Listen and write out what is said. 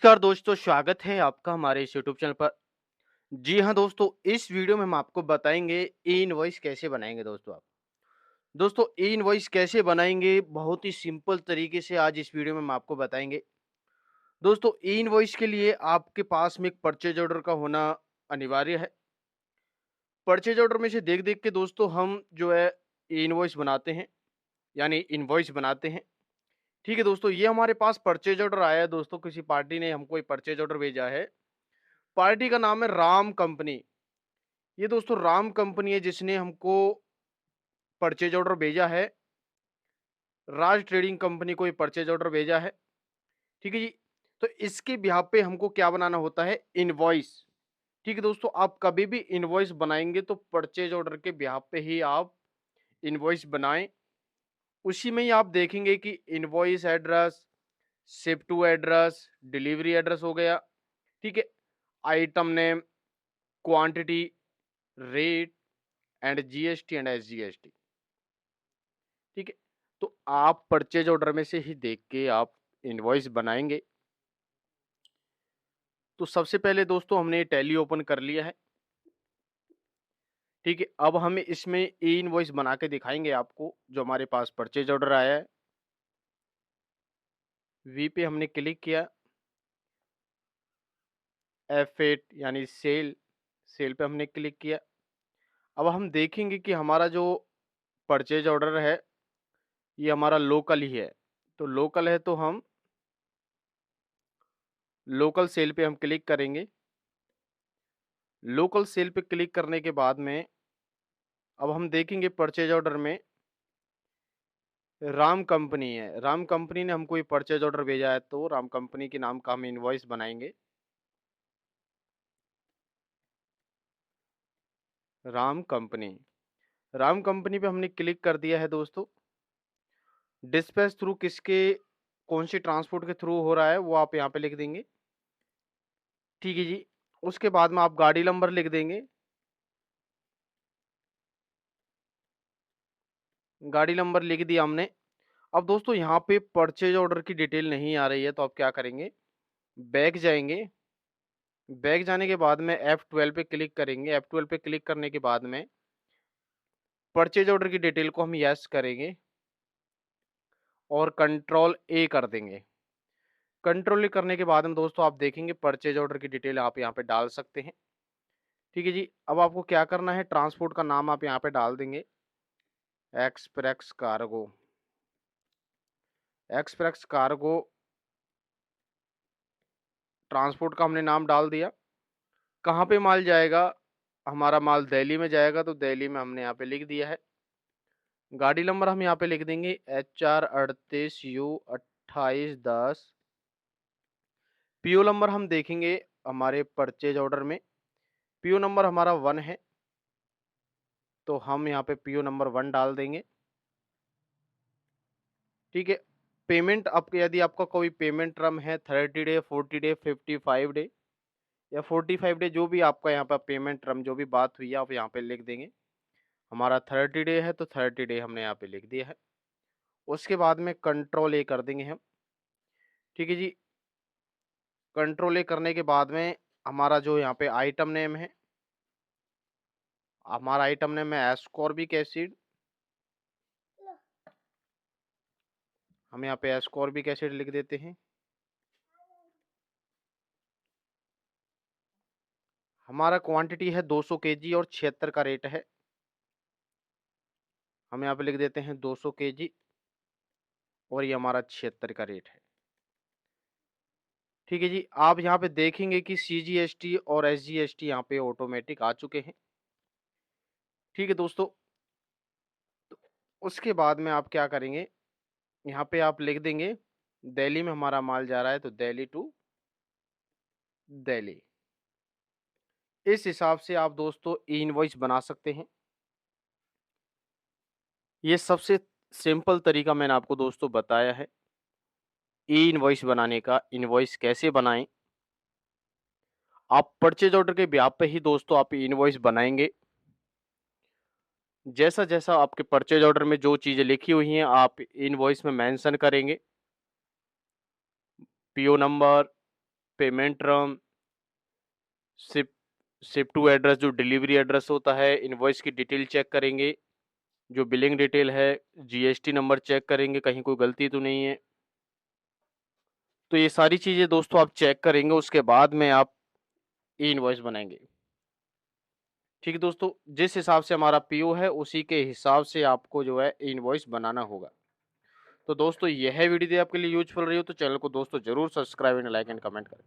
नमस्कार दोस्तों, स्वागत है आपका हमारे इस यूट्यूब चैनल पर। जी हाँ दोस्तों, इस वीडियो में हम आपको बताएँगे ई-इनवॉइस कैसे बनाएँगे दोस्तों आप। दोस्तों ई-इनवॉइस कैसे बनाएँगे, बहुत ही सिंपल तरीके से आज इस वीडियो में हम आपको बताएँगे। दोस्तों ई-इनवॉइस के लिए आपके पास में एक परचेज़ ऑर्डर का होना अनिवार्य है। परचेज़ ऑर्डर में से देख-देख के दोस्तों हम जो है ई-इनवॉइस बनाते हैं, यानी इनवॉइस बनाते हैं। ठीक है दोस्तों, ये हमारे पास परचेज़ ऑर्डर आया है दोस्तों, किसी पार्टी ने हमको एक परचेज़ ऑर्डर भेजा है। पार्टी का नाम है राम कंपनी। ये दोस्तों राम कंपनी है जिसने हमको परचेज ऑर्डर भेजा है। राज ट्रेडिंग कंपनी को ये परचेज ऑर्डर भेजा है। ठीक है जी। तो इसके बिहाफ पे हमको क्या बनाना होता है? इनवॉइस। ठीक है दोस्तों, आप कभी भी इनवॉइस बनाएंगे तो परचेज ऑर्डर के बिहाफ पे ही आप इनवॉइस बनाएं। उसी में ही आप देखेंगे कि invoice address, ship to address, delivery address हो गया। ठीक है। Item name, quantity, rate and GST and SGST. ठीक है। तो आप परचेज ऑर्डर में से ही देख के आप इनवॉइस बनाएँगे। तो सबसे पहले दोस्तों हमने टैली ओपन कर लिया है। ठीक है। अब हम इसमें ई इनवॉइस बना के दिखाएँगे आपको, जो हमारे पास परचेज ऑर्डर आया है। वी पे हमने क्लिक किया, F8 यानी सेल पे हमने क्लिक किया। अब हम देखेंगे कि हमारा जो परचेज ऑर्डर है, ये हमारा लोकल ही है। तो लोकल है तो हम लोकल सेल पे हम क्लिक करेंगे। लोकल सेल पे क्लिक करने के बाद में अब हम देखेंगे परचेज ऑर्डर में राम कंपनी है। राम कंपनी ने हमको ये परचेज ऑर्डर भेजा है, तो राम कंपनी के नाम का हम इनवॉइस बनाएँगे। राम कंपनी। राम कंपनी पे हमने क्लिक कर दिया है दोस्तों। डिस्पैच थ्रू किसके कौन-सी ट्रांसपोर्ट के थ्रू हो रहा है, वो आप यहाँ पे लिख देंगे। ठीक है जी। उसके बाद में आप गाड़ी नंबर लिख देंगे। गाड़ी नंबर लिख दिया हमने। अब दोस्तों यहाँ पे परचेज ऑर्डर की डिटेल नहीं आ रही है, तो आप क्या करेंगे, बैक जाएँगे। बैक जाने के बाद में F12 पे क्लिक करेंगे। F12 पे क्लिक करने के बाद में परचेज ऑर्डर की डिटेल को हम येस करेंगे और कंट्रोल ए कर देंगे। कंट्रोल ए करने के बाद में दोस्तों आप देखेंगे परचेज ऑर्डर की डिटेल आप यहाँ पे डाल सकते हैं। ठीक है जी। अब आपको क्या करना है, ट्रांसपोर्ट का नाम आप यहाँ पे डाल देंगे, express cargo. Express cargo transport का हमने नाम डाल दिया। कहाँ पे माल जाएगा? हमारा माल दिल्ली में जाएगा, तो दिल्ली में हमने यहाँ पे लिख दिया है। गाड़ी नंबर हम यहाँ पे लिख देंगे HR38U2810। पीओ नंबर हम देखेंगे हमारे परचेज ऑर्डर में, पीओ नंबर हमारा 1 है, तो हम यहाँ पे पीओ नंबर 1 डाल देंगे। ठीक है। पेमेंट आपके, यदि आपका कोई पेमेंट टर्म है 30 डे, 40 डे, 55 डे या 45 डे, जो भी आपका यहाँ पर पेमेंट टर्म जो भी बात हुई है आप यहाँ पे लिख देंगे। हमारा 30 डे है तो 30 डे हमने यहाँ पे लिख दिया है। उसके बाद में कंट्रोल ए कर देंगे हम। ठीक है जी। कंट्रोल ए करने के बाद में हमारा जो यहाँ पे आइटम नेम है, हमारा आइटम नेम है एस्कॉर्बिक एसिड। हम यहाँ पे एस्कॉर्बिक एसिड लिख देते हैं। हमारा क्वांटिटी है 200 केजी और 76 का रेट है। हम यहाँ पे लिख देते हैं 200 केजी और ये हमारा 76 का रेट है। ठीक है जी। आप यहाँ पे देखेंगे कि सीजीएसटी और एसजीएसटी यहाँ पे ऑटोमेटिक आ चुके हैं। ठीक है दोस्तों। तो उसके बाद में आप क्या करेंगे, यहाँ पे आप लिख देंगे दिल्ली में हमारा माल जा रहा है, तो दिल्ली टू दिल्ली। इस हिसाब से आप दोस्तों ई इनवॉइस बना सकते हैं। ये सबसे सिंपल तरीका मैंने आपको दोस्तों बताया है ई इनवॉइस बनाने का। इनवॉइस कैसे बनाएं, आप परचेज ऑर्डर के ब्याह पे ही दोस्तों आप इनवॉइस बनाएंगे। जैसा जैसा आपके परचेज ऑर्डर में जो चीजें लिखी हुई हैं आप इनवॉइस में मेंशन करेंगे। PO number, payment term, ship ship to address जो डिलीवरी एड्रेस होता है, इनवॉइस की डिटेल चेक करेंगे, जो बिलिंग डिटेल है, जीएसटी नंबर चेक करेंगे कहीं कोई गलती तो नहीं है। तो ये सारी चीज़ें दोस्तों आप चेक करेंगे, उसके बाद में आप ई इनवॉइस बनाएँगे। ठीक है दोस्तों, जिस हिसाब से हमारा पीओ है उसी के हिसाब से आपको जो है ई इनवॉइस बनाना होगा। तो दोस्तों यह वीडियो यदि आपके लिए यूज़फुल रही हो तो चैनल को दोस्तों ज़रूर subscribe and like and comment करें।